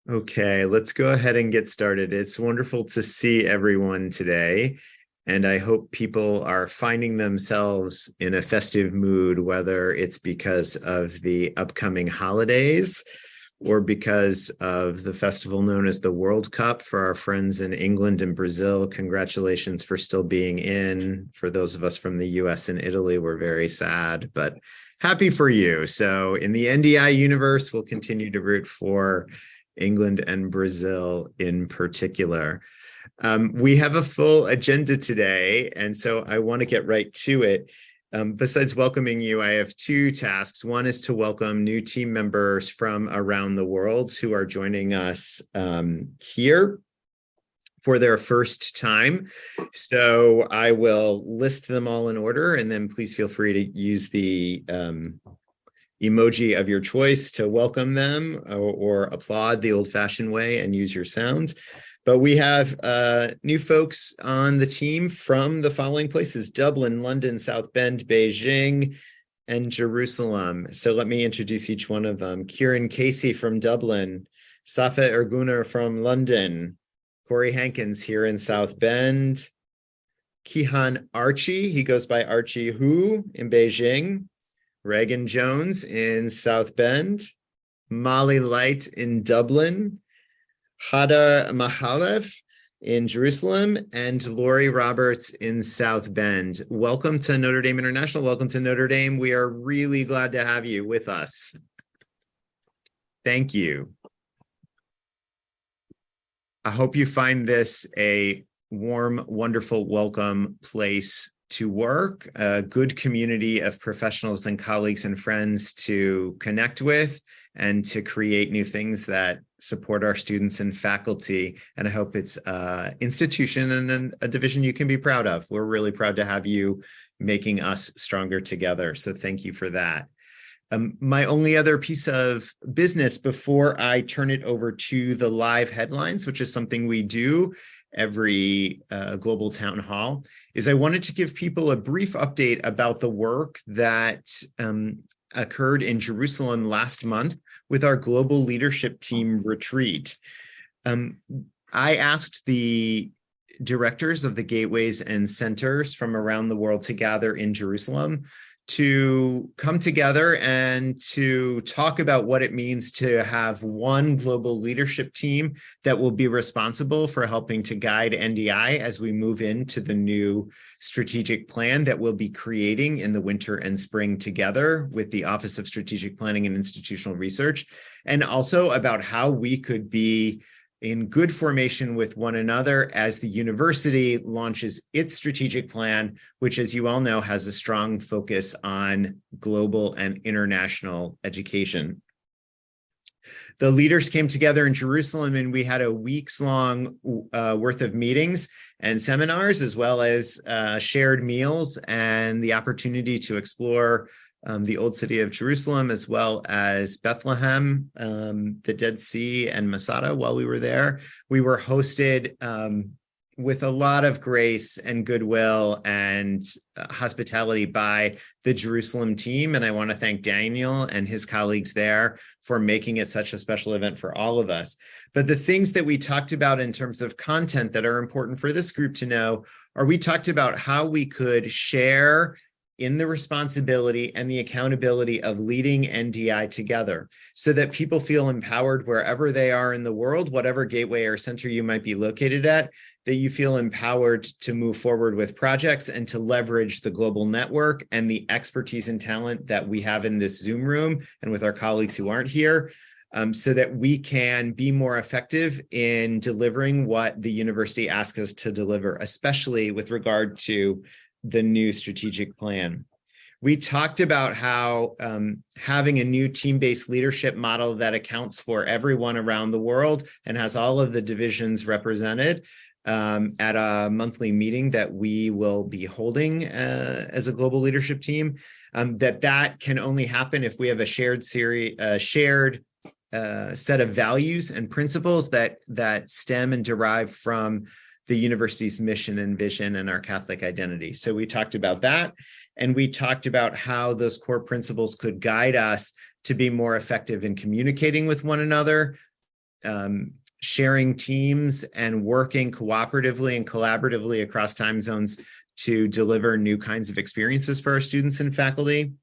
Okay, let's go ahead and get started. It's wonderful to see everyone today, and I hope people are finding themselves in a festive mood, whether it's because of the upcoming holidays or because of the festival known as the World Cup for our friends in England and Brazil. Congratulations for still being in. For those of us from the US and Italy, we're very sad, but happy for you. So in the NDI universe, we'll continue to root for England and Brazil in particular. We have a full agenda today, and so I want to get right to it. Besides welcoming you, I have two tasks. One is to welcome new team members from around the world who are joining us here for their first time. So I will list them all in order, and then please feel free to use the emoji of your choice to welcome them or applaud the old-fashioned way and use your sound. But we have new folks on the team from the following places: Dublin, London, South Bend, Beijing, and Jerusalem. So let me introduce each one of them. Kieran Casey from Dublin, Safa Erguner from London, Corey Hankins here in South Bend, Kihan Archie, he goes by Archie Hu in Beijing, Reagan Jones in South Bend, Molly Light in Dublin, Hada Mahalev in Jerusalem, and Lori Roberts in South Bend. Welcome to Notre Dame International. Welcome to Notre Dame. We are really glad to have you with us. Thank you. I hope you find this a warm, wonderful, welcome place to work, a good community of professionals and colleagues and friends to connect with and to create new things that support our students and faculty. And I hope it's an institution and a division you can be proud of. We're really proud to have you making us stronger together. So thank you for that. My only other piece of business before I turn it over to the live headlines, which is something we do every global town hall, is I wanted to give people a brief update about the work that occurred in Jerusalem last month with our global leadership team retreat. I asked the directors of the gateways and centers from around the world to gather in Jerusalem to come together and to talk about what it means to have one global leadership team that will be responsible for helping to guide NDI as we move into the new strategic plan that we'll be creating in the winter and spring together with the Office of Strategic Planning and Institutional Research, and also about how we could be in good formation with one another as the university launches its strategic plan, which, as you all know, has a strong focus on global and international education. The leaders came together in Jerusalem, and we had a weeks-long worth of meetings and seminars, as well as shared meals and the opportunity to explore the old city of Jerusalem, as well as Bethlehem, the Dead Sea, and Masada while we were there. We were hosted with a lot of grace and goodwill and hospitality by the Jerusalem team. And I want to thank Daniel and his colleagues there for making it such a special event for all of us. But the things that we talked about in terms of content that are important for this group to know are we talked about how we could share in the responsibility and the accountability of leading NDI together so that people feel empowered wherever they are in the world, whatever gateway or center you might be located at, that you feel empowered to move forward with projects and to leverage the global network and the expertise and talent that we have in this Zoom room and with our colleagues who aren't here, so that we can be more effective in delivering what the university asks us to deliver, especially with regard to the new strategic plan. We talked about how having a new team-based leadership model that accounts for everyone around the world and has all of the divisions represented at a monthly meeting that we will be holding as a global leadership team, that can only happen if we have a shared set of values and principles that stem and derive from the university's mission and vision and our Catholic identity. So we talked about that, and we talked about how those core principles could guide us to be more effective in communicating with one another, sharing teams and working cooperatively and collaboratively across time zones to deliver new kinds of experiences for our students and faculty.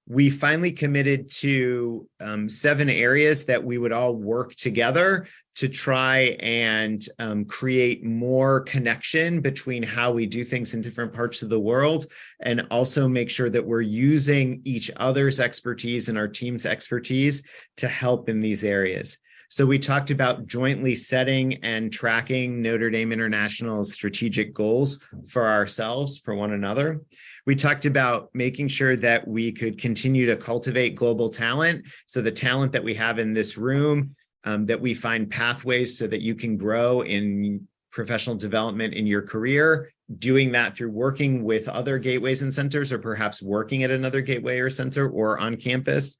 We finally committed to 7 areas that we would all work together to try and create more connection between how we do things in different parts of the world, and also make sure that we're using each other's expertise and our team's expertise to help in these areas. So we talked about jointly setting and tracking Notre Dame International's strategic goals for ourselves, for one another. We talked about making sure that we could continue to cultivate global talent. So the talent that we have in this room, that we find pathways so that you can grow in professional development in your career, doing that through working with other gateways and centers, or perhaps working at another gateway or center or on campus.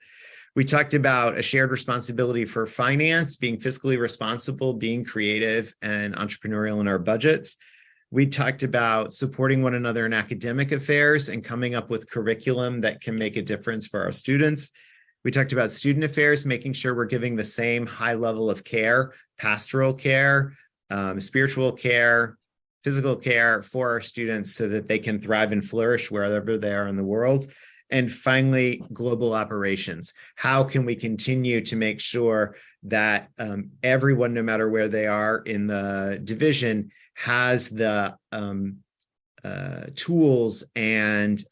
We talked about a shared responsibility for finance, being fiscally responsible, being creative and entrepreneurial in our budgets. We talked about supporting one another in academic affairs and coming up with curriculum that can make a difference for our students. We talked about student affairs, making sure we're giving the same high level of care, pastoral care, spiritual care, physical care for our students so that they can thrive and flourish wherever they are in the world. And finally, global operations. How can we continue to make sure that everyone, no matter where they are in the division, has the tools and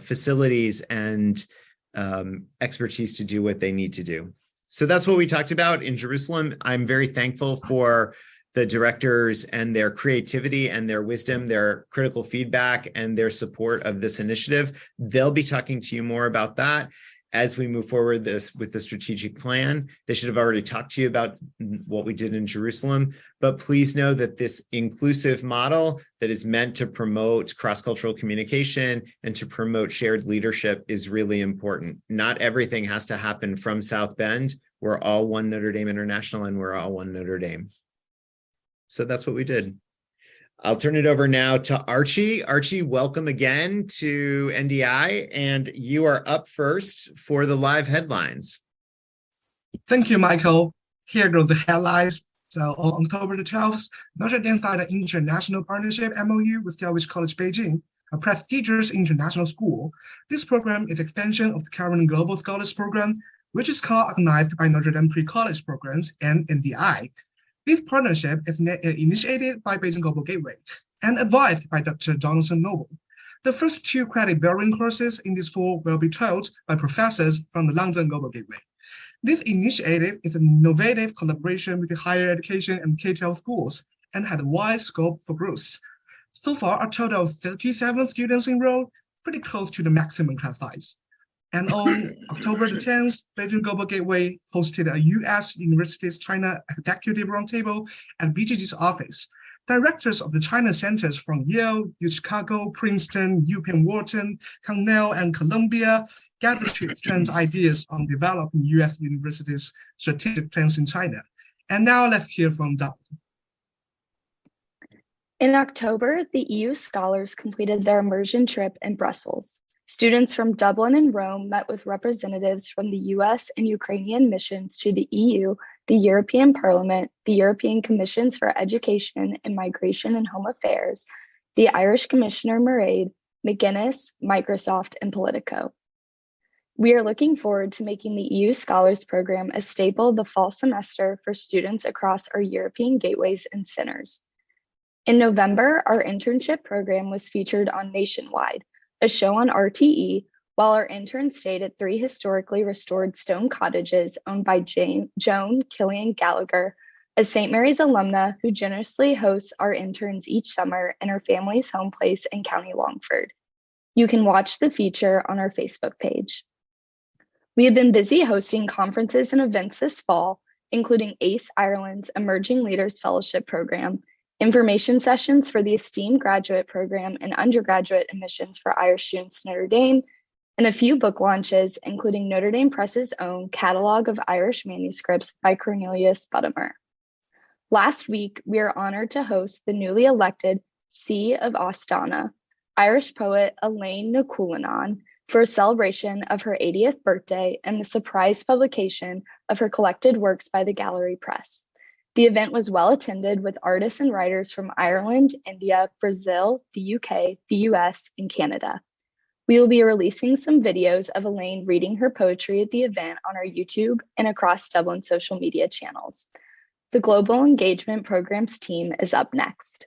facilities and expertise to do what they need to do? So that's what we talked about in Jerusalem. I'm very thankful for the directors and their creativity and their wisdom, their critical feedback, and their support of this initiative. They'll be talking to you more about that as we move forward with the strategic plan. They should have already talked to you about what we did in Jerusalem, but please know that this inclusive model that is meant to promote cross-cultural communication and to promote shared leadership is really important. Not everything has to happen from South Bend. We're all one Notre Dame International, and we're all one Notre Dame. So that's what we did. I'll turn it over now to Archie. Archie, welcome again to NDI, and you are up first for the live headlines. Thank you, Michael. Here go the headlines. So on October the 12th, Notre Dame signed an international partnership MOU with Dulwich College Beijing, a prestigious international school. This program is expansion of the current Global Scholars Program, which is co-organized by Notre Dame Pre-College Programs and NDI. This partnership is initiated by Beijing Global Gateway and advised by Dr. Jonathan Noble. The first 2 credit-bearing courses in this fall will be taught by professors from the London Global Gateway. This initiative is an innovative collaboration with the higher education and K-12 schools and had a wide scope for growth. So far, a total of 37 students enrolled, pretty close to the maximum class size. And on October the 10th, Beijing Global Gateway hosted a U.S. Universities China Executive Roundtable at BGG's office. Directors of the China centers from Yale, Chicago, Princeton, UPenn Wharton, Cornell, and Columbia gathered to exchange ideas on developing U.S. universities' strategic plans in China. And now let's hear from Doug. In October, the EU scholars completed their immersion trip in Brussels. Students from Dublin and Rome met with representatives from the US and Ukrainian missions to the EU, the European Parliament, the European Commissions for Education and Migration and Home Affairs, the Irish Commissioner Mairead, McGuinness, Microsoft, and Politico. We are looking forward to making the EU Scholars Program a staple the fall semester for students across our European gateways and centers. In November, our internship program was featured on Nationwide, a show on RTE, while our interns stayed at 3 historically restored stone cottages owned by Joan Killian Gallagher, a St. Mary's alumna who generously hosts our interns each summer in her family's home place in County Longford. You can watch the feature on our Facebook page. We have been busy hosting conferences and events this fall, including ACE Ireland's Emerging Leaders Fellowship Program, information sessions for the esteemed graduate program and undergraduate admissions for Irish students to Notre Dame, and a few book launches, including Notre Dame Press's own Catalog of Irish Manuscripts by Cornelius Buttimer. Last week, we are honored to host the newly elected See of Ostana, Irish poet Elaine Naculinan, for a celebration of her 80th birthday and the surprise publication of her collected works by the Gallery Press. The event was well attended with artists and writers from Ireland, India, Brazil, the UK, the US, and Canada. We will be releasing some videos of Elaine reading her poetry at the event on our YouTube and across Dublin social media channels. The Global Engagement Programs team is up next.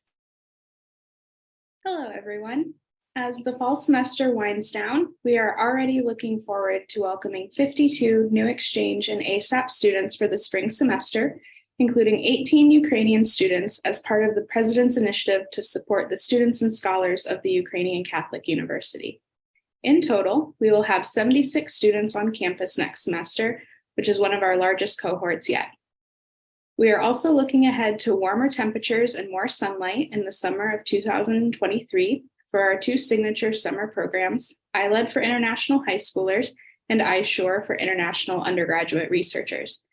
Hello, everyone. As the fall semester winds down, we are already looking forward to welcoming 52 new exchange and ASAP students for the spring semester, including 18 Ukrainian students as part of the President's initiative to support the students and scholars of the Ukrainian Catholic University. In total, we will have 76 students on campus next semester, which is one of our largest cohorts yet. We are also looking ahead to warmer temperatures and more sunlight in the summer of 2023 for our two signature summer programs, ILED for international high schoolers and iSure for international undergraduate researchers.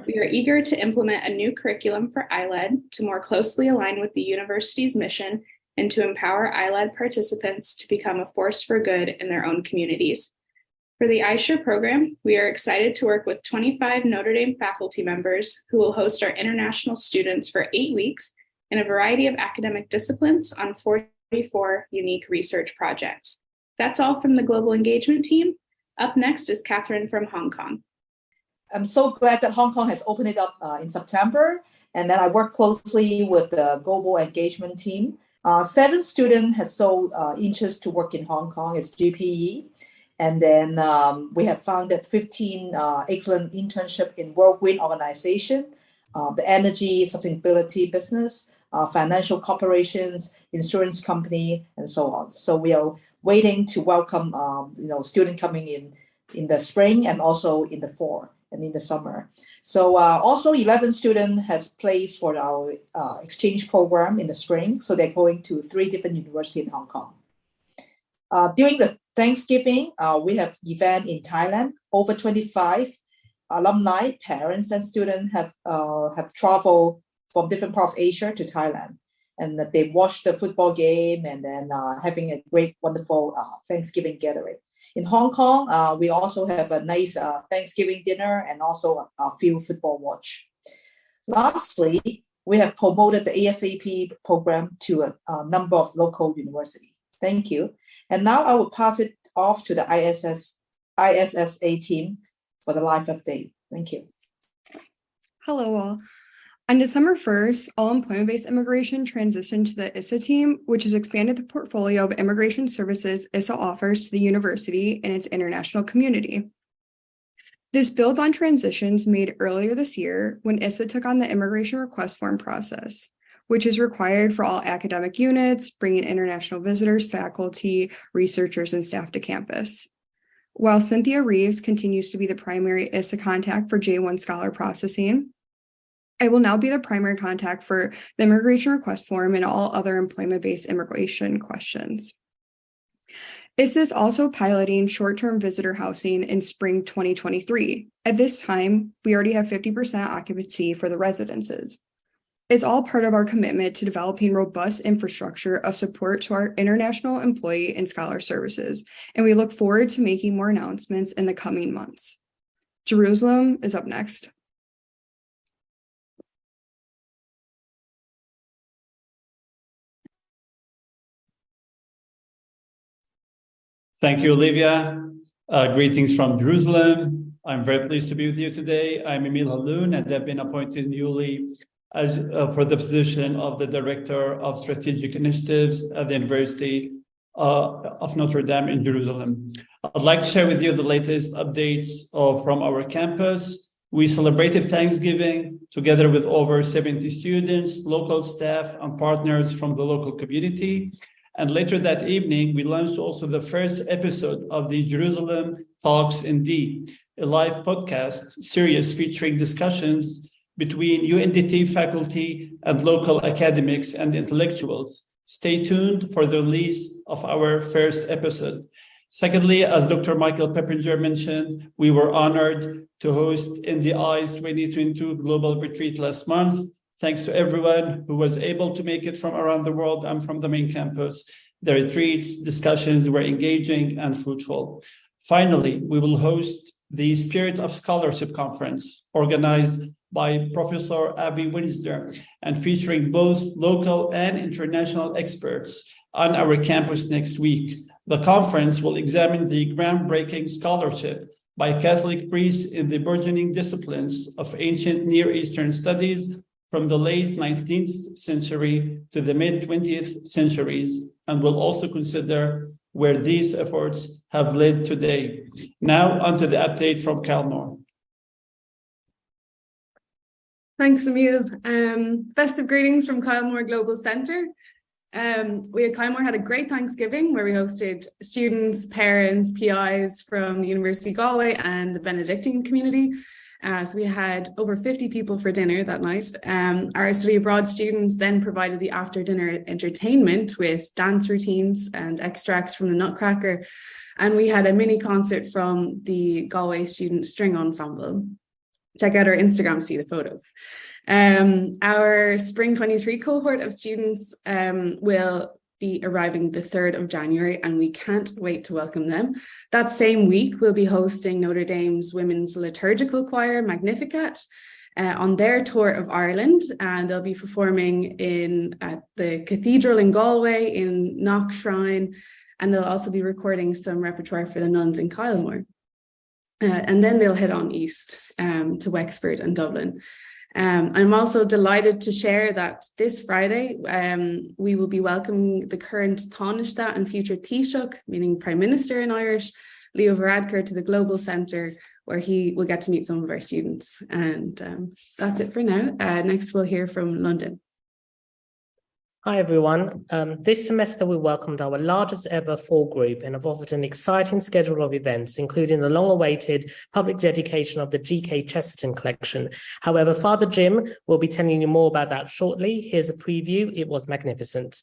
We are eager to implement a new curriculum for ILED to more closely align with the university's mission and to empower ILED participants to become a force for good in their own communities. For the iSure program, we are excited to work with 25 Notre Dame faculty members who will host our international students for 8 weeks in a variety of academic disciplines on 44 unique research projects. That's all from the Global Engagement team. Up next is Catherine from Hong Kong. I'm so glad that Hong Kong has opened it up in September, and then I work closely with the Global Engagement team. 7 students have shown interest to work in Hong Kong. It's GPE. And then we have founded 15 excellent internship in Whirlwind Organization, the energy sustainability business, financial corporations, insurance company, and so on. So we are waiting to welcome students coming in the spring and also in the fall and in the summer. So also 11 students has placed for our exchange program in the spring. So they're going to 3 different universities in Hong Kong. During the Thanksgiving, we have event in Thailand. Over 25 alumni, parents, and students have traveled from different parts of Asia to Thailand, and that they watched the football game and then having a great, wonderful Thanksgiving gathering. In Hong Kong, we also have a nice Thanksgiving dinner and also a few football watch. Lastly, we have promoted the ASAP program to a number of local universities. Thank you. And now I will pass it off to the ISSA team for the live update. Thank you. Hello all. On December 1st, all employment-based immigration transitioned to the ISSA team, which has expanded the portfolio of immigration services ISSA offers to the university and its international community. This builds on transitions made earlier this year when ISSA took on the immigration request form process, which is required for all academic units, bringing international visitors, faculty, researchers, and staff to campus. While Cynthia Reeves continues to be the primary ISSA contact for J1 scholar processing, I will now be the primary contact for the immigration request form and all other employment-based immigration questions. ISSA is also piloting short-term visitor housing in spring 2023. At this time, we already have 50% occupancy for the residences. It's all part of our commitment to developing robust infrastructure of support to our international employee and scholar services, and we look forward to making more announcements in the coming months. Jerusalem is up next. Thank you, Olivia. Greetings from Jerusalem. I'm very pleased to be with you today. I'm Emil Haloun, and I've been appointed newly for the position of the Director of Strategic Initiatives at the University of Notre Dame in Jerusalem. I'd like to share with you the latest updates from our campus. We celebrated Thanksgiving together with over 70 students, local staff, and partners from the local community. And later that evening, we launched also the first episode of the Jerusalem Talks in D, a live podcast series featuring discussions between UNDT faculty and local academics and intellectuals. Stay tuned for the release of our first episode. Secondly, as Dr. Michael Peppinger mentioned, we were honored to host NDI's 2022 Global Retreat last month. Thanks to everyone who was able to make it from around the world and from the main campus. The retreats, discussions were engaging and fruitful. Finally, we will host the Spirit of Scholarship Conference, organized by Professor Abby Winsder and featuring both local and international experts on our campus next week. The conference will examine the groundbreaking scholarship by Catholic priests in the burgeoning disciplines of ancient Near Eastern studies from the late 19th century to the mid-20th centuries, and will also consider where these efforts have led today. Now, onto the update from Calmore. Thanks, Emil. Festive greetings from Kylemore Global Centre. We at Kylemore had a great Thanksgiving where we hosted students, parents, PIs from the University of Galway and the Benedictine community. So we had over 50 people for dinner that night. Our study abroad students then provided the after dinner entertainment with dance routines and extracts from the Nutcracker. And we had a mini concert from the Galway Student String Ensemble. Check out our Instagram to see the photos. Our Spring 23 cohort of students will be arriving the 3rd of January, and we can't wait to welcome them. That same week, we'll be hosting Notre Dame's Women's Liturgical Choir, Magnificat, on their tour of Ireland, and they'll be performing at the Cathedral in Galway, in Knock Shrine, and they'll also be recording some repertoire for the nuns in Kylemore. And then they'll head on east to Wexford and Dublin. I'm also delighted to share that this Friday, we will be welcoming the current Taoiseach and future Taoiseach, meaning Prime Minister in Irish, Leo Varadkar, to the Global Centre, where he will get to meet some of our students. And that's it for now. Next, we'll hear from London. Hi, everyone. This semester, we welcomed our largest ever fall group and have offered an exciting schedule of events, including the long-awaited public dedication of the G.K. Chesterton collection. However, Father Jim will be telling you more about that shortly. Here's a preview. It was magnificent.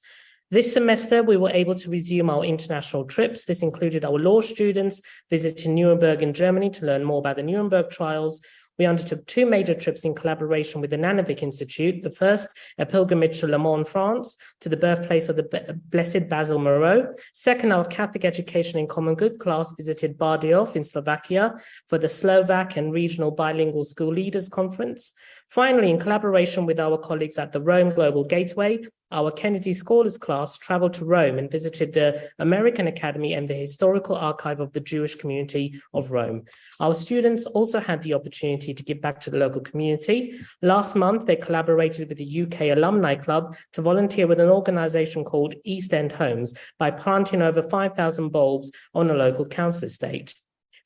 This semester, we were able to resume our international trips. This included our law students visiting Nuremberg in Germany to learn more about the Nuremberg trials. We undertook 2 major trips in collaboration with the Nanovic Institute. The first, a pilgrimage to Le Mans, France, to the birthplace of the Blessed Basil Moreau. Second, our Catholic Education in Common Good class visited Bardejov in Slovakia for the Slovak and Regional Bilingual School Leaders Conference. Finally, in collaboration with our colleagues at the Rome Global Gateway, our Kennedy Scholars class traveled to Rome and visited the American Academy and the Historical Archive of the Jewish Community of Rome. Our students also had the opportunity to give back to the local community. Last month, they collaborated with the UK Alumni Club to volunteer with an organisation called East End Homes by planting over 5,000 bulbs on a local council estate.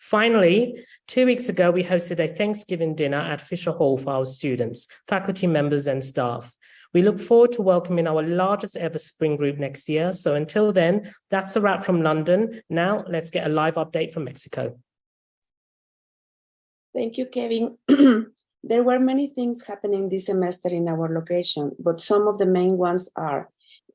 Finally, 2 weeks ago, we hosted a Thanksgiving dinner at Fisher Hall for our students, faculty members and staff. We look forward to welcoming our largest ever spring group next year. So until then, that's a wrap from London. Now let's get a live update from Mexico. Thank you, Kevin. There were many things happening this semester in our location, but some of the main ones are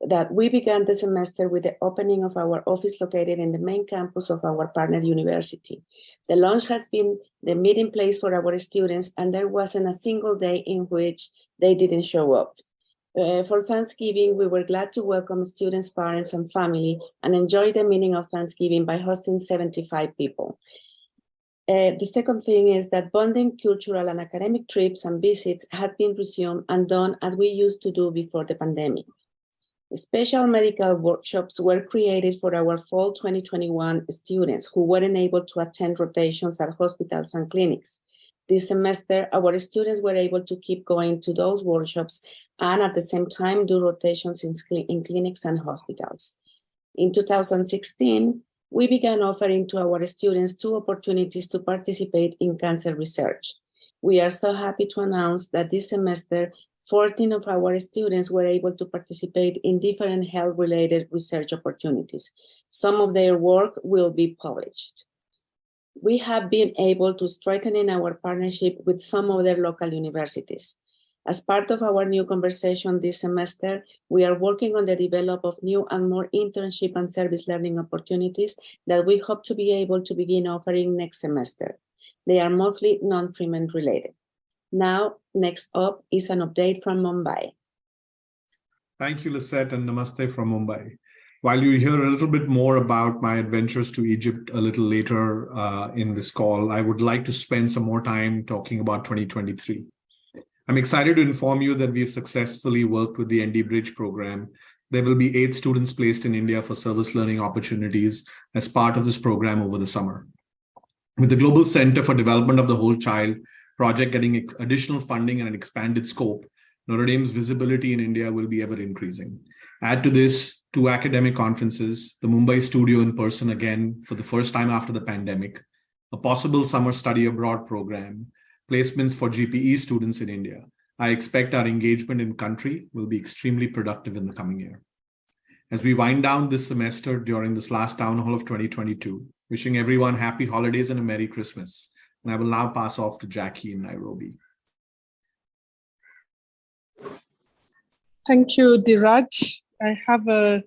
that we began the semester with the opening of our office located in the main campus of our partner university. The launch has been the meeting place for our students, and there wasn't a single day in which they didn't show up. For Thanksgiving, we were glad to welcome students, parents, and family and enjoy the meaning of Thanksgiving by hosting 75 people. The second thing is that bonding, cultural, and academic trips and visits have been resumed and done as we used to do before the pandemic. Special medical workshops were created for our fall 2021 students who weren't able to attend rotations at hospitals and clinics. This semester, our students were able to keep going to those workshops and at the same time do rotations in clinics and hospitals. In 2016, we began offering to our students 2 opportunities to participate in cancer research. We are so happy to announce that this semester, 14 of our students were able to participate in different health-related research opportunities. Some of their work will be published. We have been able to strengthen our partnership with some other local universities. As part of our new conversation this semester, we are working on the development of new and more internship and service learning opportunities that we hope to be able to begin offering next semester. They are mostly non-treatment related. Now, next up is an update from Mumbai. Thank you, Lisette, and namaste from Mumbai. While you hear a little bit more about my adventures to Egypt a little later in this call, I would like to spend some more time talking about 2023. I'm excited to inform you that we've successfully worked with the ND Bridge program. There will be 8 students placed in India for service learning opportunities as part of this program over the summer. With the Global Center for Development of the Whole Child project getting additional funding and an expanded scope, Notre Dame's visibility in India will be ever increasing. Add to this 2 academic conferences, the Mumbai studio in person again for the first time after the pandemic, a possible summer study abroad program, placements for GPE students in India. I expect our engagement in country will be extremely productive in the coming year. As we wind down this semester during this last town hall of 2022, wishing everyone happy holidays and a Merry Christmas. And I will now pass off to Jackie in Nairobi. Thank you, Diraj. I have a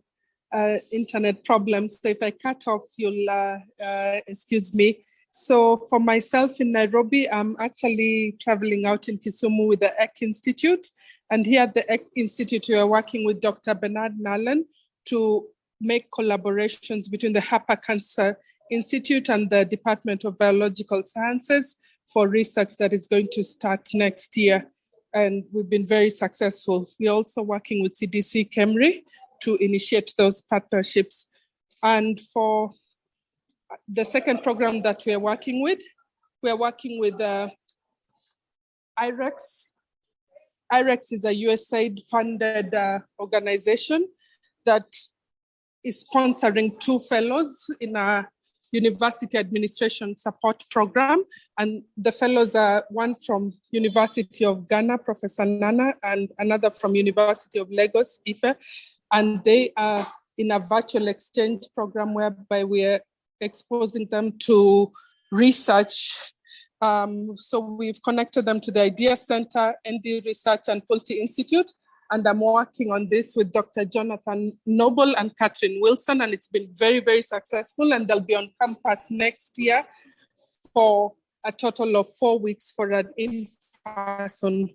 internet problem, so if I cut off, you'll excuse me. So for myself in Nairobi, I'm actually traveling out in Kisumu with the ECK Institute. And here at the ECK Institute, we are working with Dr. Bernard Nallen to make collaborations between the Hapa Cancer Institute and the Department of Biological Sciences for research that is going to start next year. And we've been very successful. We're also working with CDC Kemri to initiate those partnerships. And for the second program that we are working with IREX. IREX is a USAID-funded organization that is sponsoring 2 fellows in a university administration support program. And the fellows are one from University of Ghana, Professor Nana, and another from University of Lagos, Ife. And they are in a virtual exchange program whereby we are exposing them to research. So we've connected them to the Idea Center, ND Research and Pulte Institute. And I'm working on this with Dr. Jonathan Noble and Catherine Wilson, and it's been very, very successful. And they'll be on campus next year for a total of 4 weeks for an in-person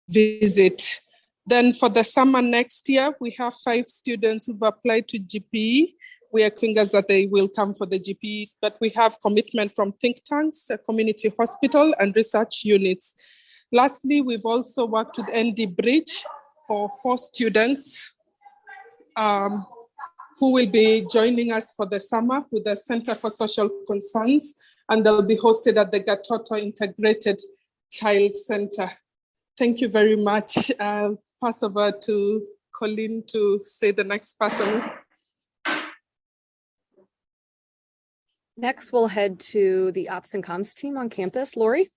visit. Then for the summer next year, we have 5 students who've applied to GPE. We are fingers that they will come for the GPEs, but we have commitment from think tanks, a community hospital, and research units. Lastly, we've also worked with ND Bridge for 4 students who will be joining us for the summer with the Center for Social Concerns, and they'll be hosted at the Gatoto Integrated Child Center. Thank you very much. I'll pass over to Colleen to say the next person. Next, we'll head to the Ops and Comms team on campus. Lori?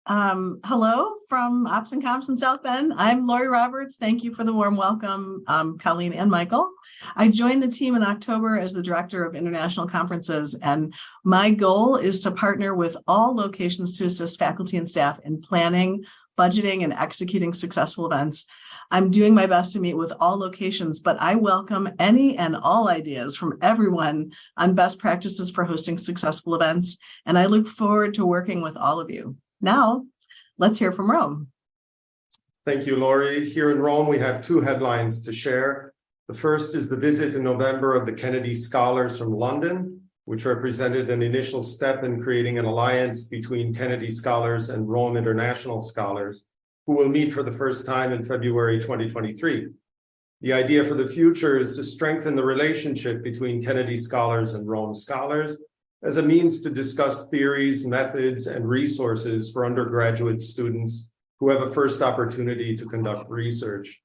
Hello from Ops and Comms in South Bend. I'm Lori Roberts. Thank you for the warm welcome, Colleen and Michael. I joined the team in October as the Director of International Conferences, and my goal is to partner with all locations to assist faculty and staff in planning, budgeting, and executing successful events. I'm doing my best to meet with all locations, but I welcome any and all ideas from everyone on best practices for hosting successful events, and I look forward to working with all of you. Now, let's hear from Rome. Thank you, Lori. Here in Rome, we have 2 headlines to share. The first is the visit in November of the Kennedy Scholars from London, which represented an initial step in creating an alliance between Kennedy Scholars and Rome International Scholars, who will meet for the first time in February 2023. The idea for the future is to strengthen the relationship between Kennedy Scholars and Rome Scholars as a means to discuss theories, methods, and resources for undergraduate students who have a first opportunity to conduct research.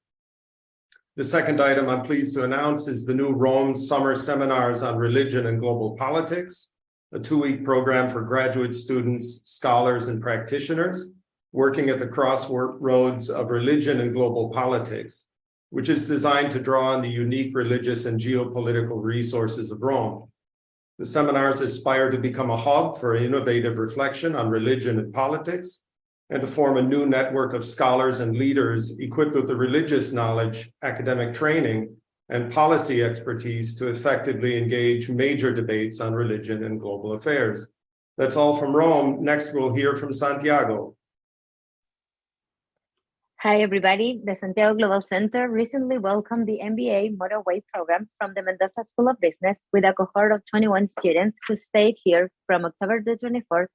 The second item I'm pleased to announce is the new Rome Summer Seminars on Religion and Global Politics, a 2-week program for graduate students, scholars, and practitioners working at the crossroads of religion and global politics, which is designed to draw on the unique religious and geopolitical resources of Rome. The seminars aspire to become a hub for innovative reflection on religion and politics, and to form a new network of scholars and leaders equipped with the religious knowledge, academic training, and policy expertise to effectively engage major debates on religion and global affairs. That's all from Rome. Next, we'll hear from Santiago. Hi, everybody. The Santiago Global Center recently welcomed the MBA Motorway program from the Mendoza School of Business with a cohort of 21 students who stayed here from October the 24th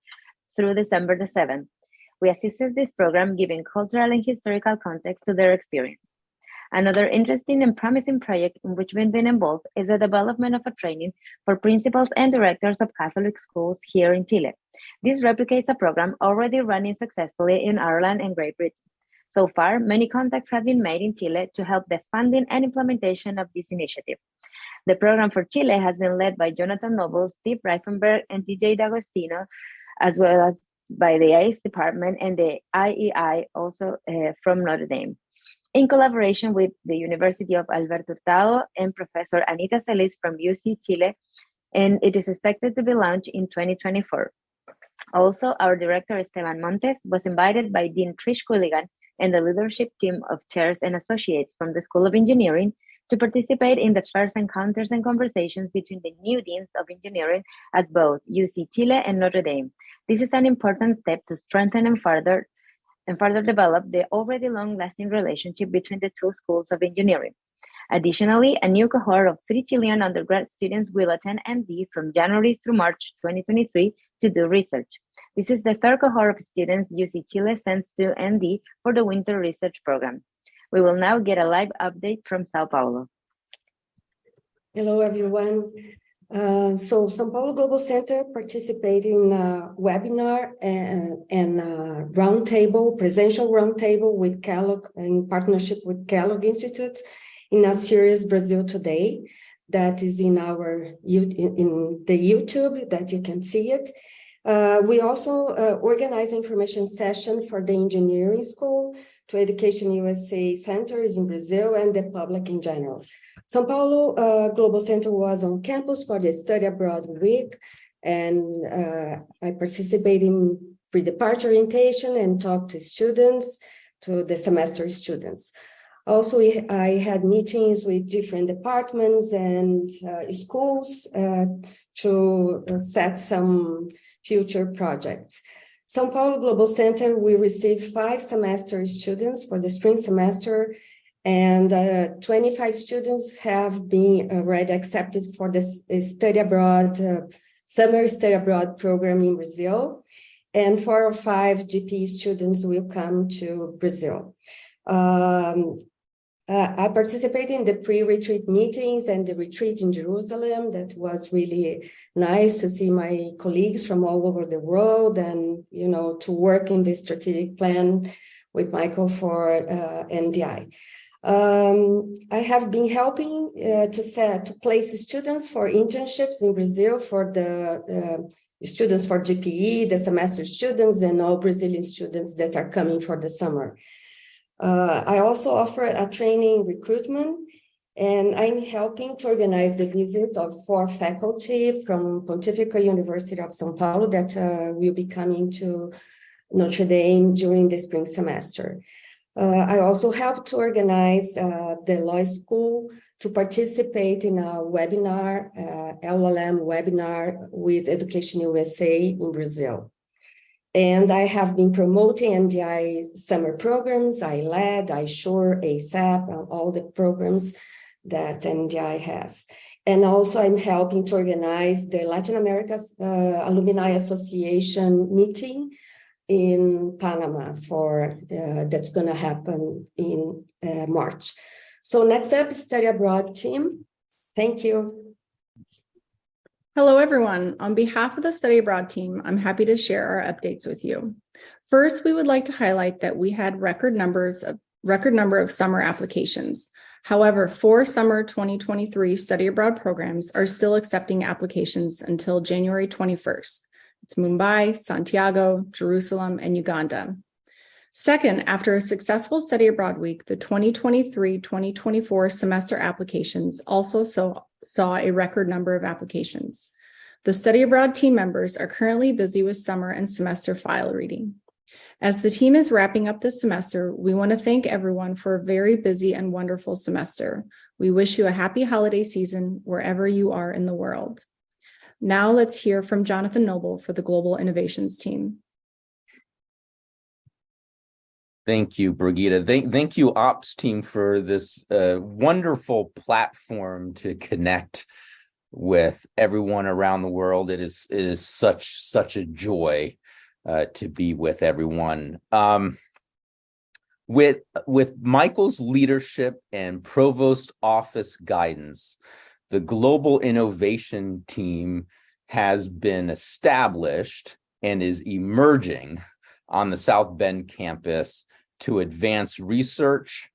through December the 7th. We assisted this program, giving cultural and historical context to their experience. Another interesting and promising project in which we've been involved is the development of a training for principals and directors of Catholic schools here in Chile. This replicates a program already running successfully in Ireland and Great Britain. So far, many contacts have been made in Chile to help the funding and implementation of this initiative. The program for Chile has been led by Jonathan Noble, Steve Reifenberg, and TJ D'Agostino, as well as by the ICE department and the IEI, also from Notre Dame, in collaboration with the University of Alberto Hurtado and Professor Anita Celis from UC Chile, and it is expected to be launched in 2024. Also, our director, Esteban Montes, was invited by Dean Trish Quilligan and the leadership team of chairs and associates from the School of Engineering to participate in the first encounters and conversations between the new deans of engineering at both UC Chile and Notre Dame. This is an important step to strengthen and further develop the already long-lasting relationship between the two schools of engineering. Additionally, a new cohort of 3 Chilean undergrad students will attend MD from January through March 2023 to do research. This is the third cohort of students UC Chile sends to MD for the winter research program. We will now get a live update from Sao Paulo. Hello, everyone. So São Paulo Global Center participated in a webinar and a roundtable, presential roundtable with Kellogg in partnership with Kellogg Institute in a series Brazil Today that is in the YouTube that you can see it. We also organize information session for the engineering school to Education USA centers in Brazil and the public in general. São Paulo Global Center was on campus for the Study Abroad Week, and I participated in pre-departure orientation and talked to students, to the semester students. Also, I had meetings with different departments and schools to set some future projects. São Paulo Global Center, we received 5 semester students for the spring semester, and 25 students have been already accepted for the study abroad, summer study abroad program in Brazil, and 4 or 5 GP students will come to Brazil. I participated in the pre-retreat meetings and the retreat in Jerusalem. That was really nice to see my colleagues from all over the world and, you know, to work in this strategic plan with Michael for NDI. I have been helping to place students for internships in Brazil for the students for GPE, the semester students, and all Brazilian students that are coming for the summer. I also offer a training recruitment, and I'm helping to organize the visit of 4 faculty from Pontifical University of São Paulo that will be coming to Notre Dame during the spring semester. I also helped to organize the law school to participate in a webinar, LLM webinar with Education USA in Brazil. And I have been promoting NDI summer programs. I led, ISURE, ASAP, all the programs that NDI has. And also I'm helping to organize the Latin America Alumni Association meeting in Panama for that's going to happen in March. So next up, study abroad team. Thank you. Hello, everyone. On behalf of the Study Abroad team, I'm happy to share our updates with you. First, we would like to highlight that we had record number of summer applications. However, 4 summer 2023 study abroad programs are still accepting applications until January 21st. It's Mumbai, Santiago, Jerusalem, and Uganda. Second, after a successful study abroad week, the 2023-2024 semester applications also saw a record number of applications. The study abroad team members are currently busy with summer and semester file reading. As the team is wrapping up this semester, we want to thank everyone for a very busy and wonderful semester. We wish you a happy holiday season wherever you are in the world. Now let's hear from Jonathan Noble for the Global Innovations team. Thank you, Brigitte. Thank you, Ops team, for this wonderful platform to connect with everyone around the world. It is such a joy to be with everyone. With Michael's leadership and provost office guidance, the global innovation team has been established and is emerging on the South Bend campus to advance research,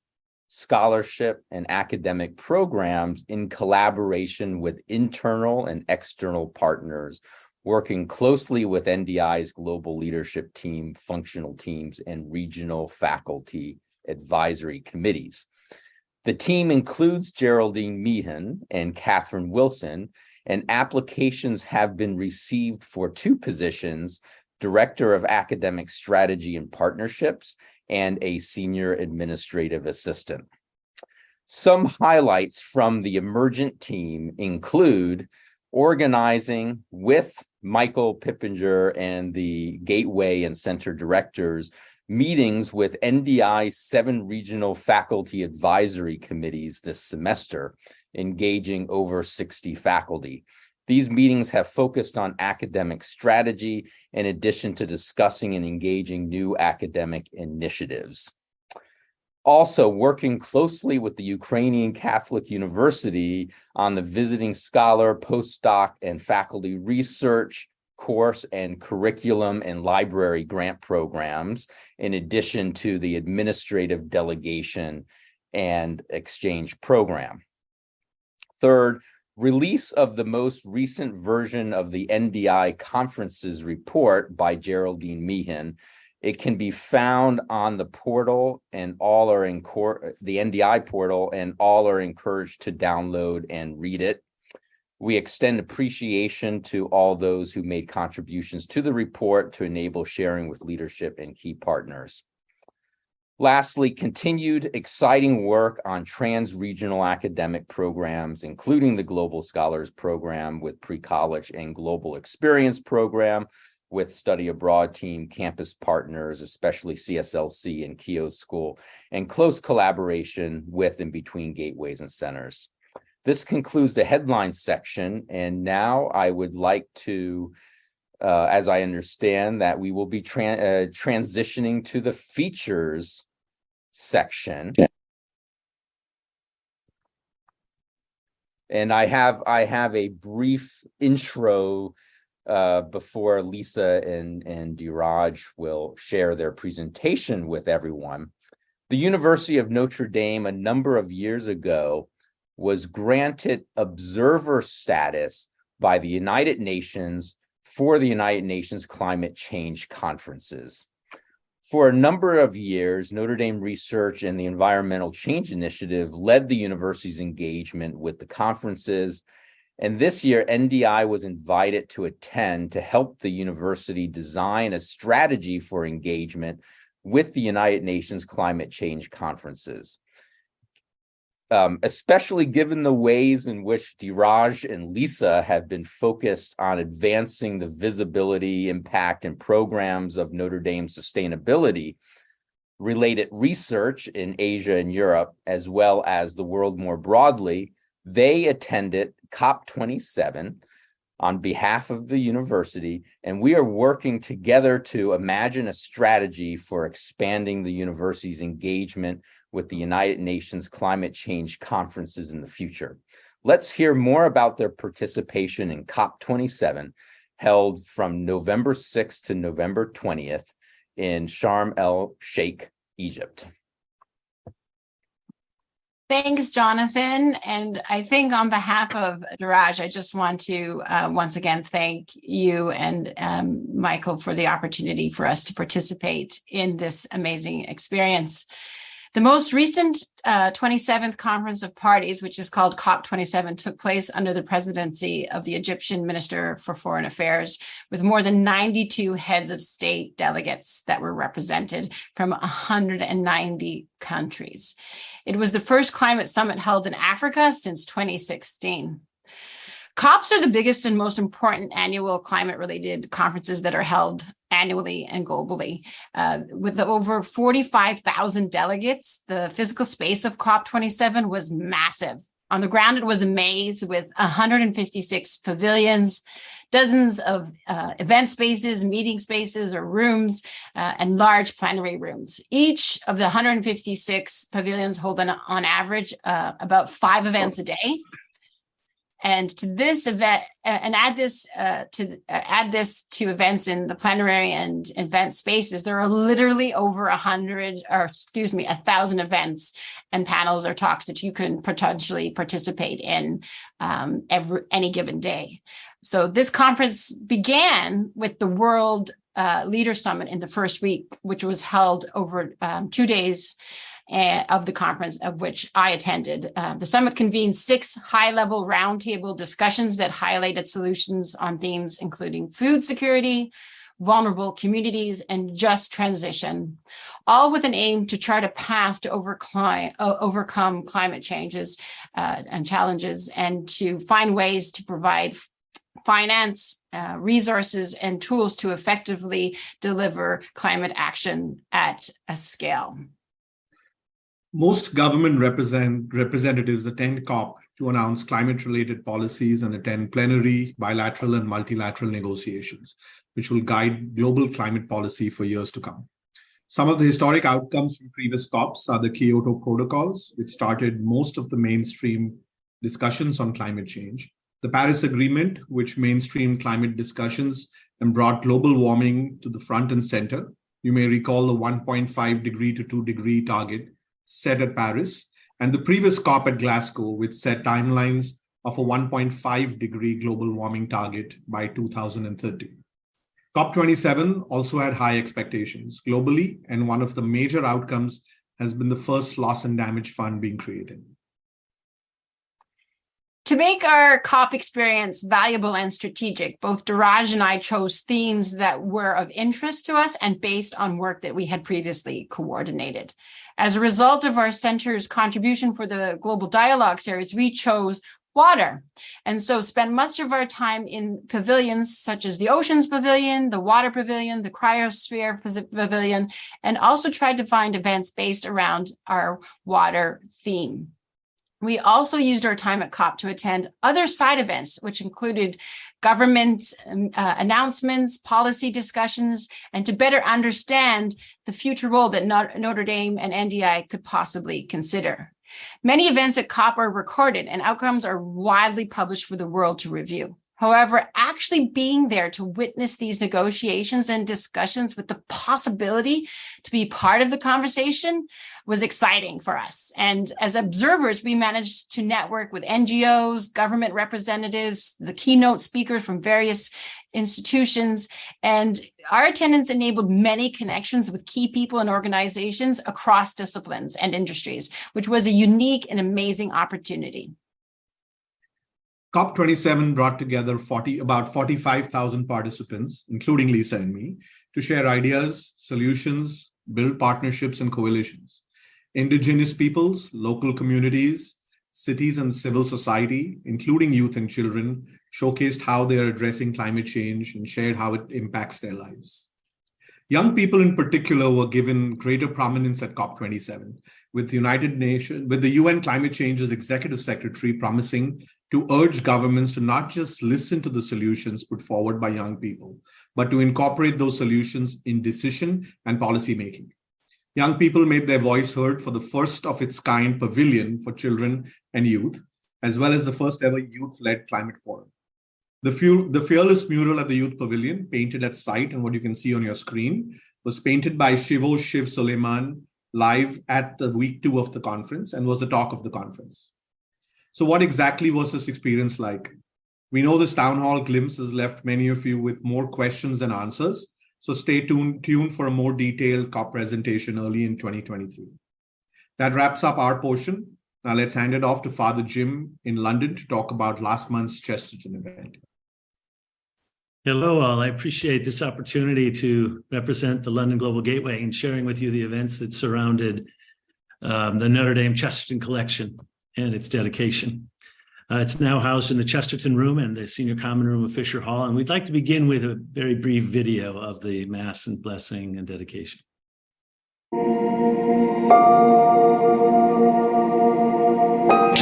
scholarship, and academic programs in collaboration with internal and external partners, working closely with NDI's global leadership team, functional teams, and regional faculty advisory committees. The team includes Geraldine Meehan and Catherine Wilson, and applications have been received for 2 positions, Director of Academic Strategy and Partnerships and a Senior Administrative Assistant. Some highlights from the emergent team include organizing with Michael Pippinger and the Gateway and Center directors meetings with NDI's 7 regional faculty advisory committees this semester, engaging over 60 faculty. These meetings have focused on academic strategy in addition to discussing and engaging new academic initiatives. Also, working closely with the Ukrainian Catholic University on the visiting scholar, postdoc, and faculty research, course and curriculum and library grant programs, in addition to the administrative delegation and exchange program. Third, release of the most recent version of the NDI conferences report by Geraldine Meehan. It can be found on the portal, and all are in the NDI portal, and all are encouraged to download and read it. We extend appreciation to all those who made contributions to the report to enable sharing with leadership and key partners. Lastly, continued exciting work on trans-regional academic programs, including the Global Scholars Program with pre-college and Global Experience Program with study abroad team, campus partners, especially CSLC and Keough School, and close collaboration with and between gateways and centers. This concludes the headlines section, and now I would like to, as I understand, that we will be transitioning to the features section. And I have a brief intro before Lisa and Dhiraj will share their presentation with everyone. The University of Notre Dame, a number of years ago, was granted observer status by the United Nations for the United Nations Climate Change Conferences. For a number of years, Notre Dame Research and the Environmental Change Initiative led the university's engagement with the conferences. And this year, NDI was invited to attend to help the university design a strategy for engagement with the United Nations Climate Change Conferences. Especially given the ways in which Dhiraj and Lisa have been focused on advancing the visibility, impact, and programs of Notre Dame sustainability related research in Asia and Europe, as well as the world more broadly, they attended COP27 on behalf of the university, and we are working together to imagine a strategy for expanding the university's engagement with the United Nations Climate Change Conferences in the future. Let's hear more about their participation in COP27, held from November 6th to November 20th in Sharm el-Sheikh, Egypt. Thanks, Jonathan. And I think on behalf of Dhiraj, I just want to once again thank you and Michael for the opportunity for us to participate in this amazing experience. The most recent 27th Conference of Parties, which is called COP27, took place under the presidency of the Egyptian Minister for Foreign Affairs, with more than 92 heads of state delegates that were represented from 190 countries. It was the first climate summit held in Africa since 2016. COPs are the biggest and most important annual climate-related conferences that are held annually and globally. With over 45,000 delegates, the physical space of COP27 was massive. On the ground, it was a maze with 156 pavilions, dozens of event spaces, meeting spaces or rooms, and large plenary rooms. Each of the 156 pavilions hold on average about 5 events a day. And to this event, add this to events in the plenary and event spaces, there are literally over 1,000 events and panels or talks that you can potentially participate in any given day. So this conference began with the World Leader Summit in the first week, which was held over 2 days of the conference, of which I attended. The summit convened 6 high-level roundtable discussions that highlighted solutions on themes including food security, vulnerable communities, and just transition, all with an aim to chart a path to overcome climate changes and challenges, and to find ways to provide finance, resources, and tools to effectively deliver climate action at a scale. Most government representatives attend COP to announce climate-related policies and attend plenary, bilateral, and multilateral negotiations, which will guide global climate policy for years to come. Some of the historic outcomes from previous COPs are the Kyoto Protocols, which started most of the mainstream discussions on climate change, the Paris Agreement, which mainstreamed climate discussions and brought global warming to the front and center. You may recall the 1.5 degree to 2 degree target set at Paris, and the previous COP at Glasgow, which set timelines of a 1.5 degree global warming target by 2030. COP27 also had high expectations globally, and one of the major outcomes has been the first loss and damage fund being created. To make our COP experience valuable and strategic, both Diraj and I chose themes that were of interest to us and based on work that we had previously coordinated. As a result of our center's contribution for the Global Dialogue Series, we chose water, and so spent much of our time in pavilions such as the Oceans Pavilion, the Water Pavilion, the Cryosphere Pavilion, and also tried to find events based around our water theme. We also used our time at COP to attend other side events, which included government announcements, policy discussions, and to better understand the future role that Notre Dame and NDI could possibly consider. Many events at COP are recorded and outcomes are widely published for the world to review. However, actually being there to witness these negotiations and discussions with the possibility to be part of the conversation was exciting for us. And as observers, we managed to network with NGOs, government representatives, the keynote speakers from various institutions, and our attendance enabled many connections with key people and organizations across disciplines and industries, which was a unique and amazing opportunity. COP27 brought together about 45,000 participants, including Lisa and me, to share ideas, solutions, build partnerships and coalitions. Indigenous peoples, local communities, cities and civil society, including youth and children, showcased how they are addressing climate change and shared how it impacts their lives. Young people in particular were given greater prominence at COP27, with the UN Climate Change's Executive Secretary promising to urge governments to not just listen to the solutions put forward by young people, but to incorporate those solutions in decision and policy making. Young people made their voice heard for the first of its kind pavilion for children and youth, as well as the first ever youth-led climate forum. The fearless mural at the Youth Pavilion, painted at site, and what you can see on your screen, was painted by Shiv Suleiman live at the week 2 of the conference and was the talk of the conference. So what exactly was this experience like? We know this town hall glimpse has left many of you with more questions than answers, so stay tuned for a more detailed COP presentation early in 2023. That wraps up our portion. Now let's hand it off to Father Jim in London to talk about last month's Chesterton event. Hello all, I appreciate this opportunity to represent the London Global Gateway and sharing with you the events that surrounded the Notre Dame Chesterton collection and its dedication. It's now housed in the Chesterton Room and the Senior Common Room of Fisher Hall. And we'd like to begin with a very brief video of the Mass and blessing and dedication.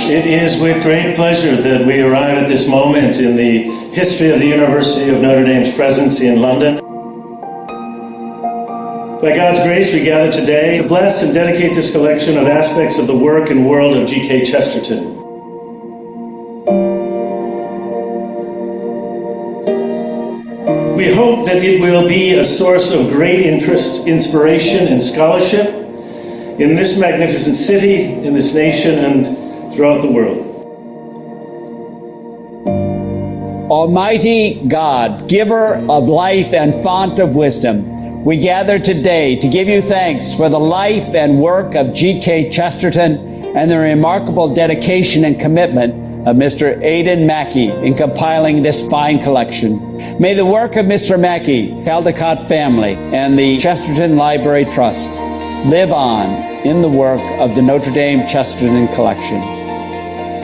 It is with great pleasure that we arrive at this moment in the history of the University of Notre Dame's presence in London. By God's grace, we gather today to bless and dedicate this collection of aspects of the work and world of G.K. Chesterton. We hope that it will be a source of great interest, inspiration, and scholarship in this magnificent city, in this nation, and throughout the world. Almighty God, giver of life and font of wisdom, we gather today to give you thanks for the life and work of G.K. Chesterton and the remarkable dedication and commitment of Mr. Aidan Mackey in compiling this fine collection. May the work of Mr. Mackey, Caldecott family, and the Chesterton Library Trust live on in the work of the Notre Dame Chesterton Collection.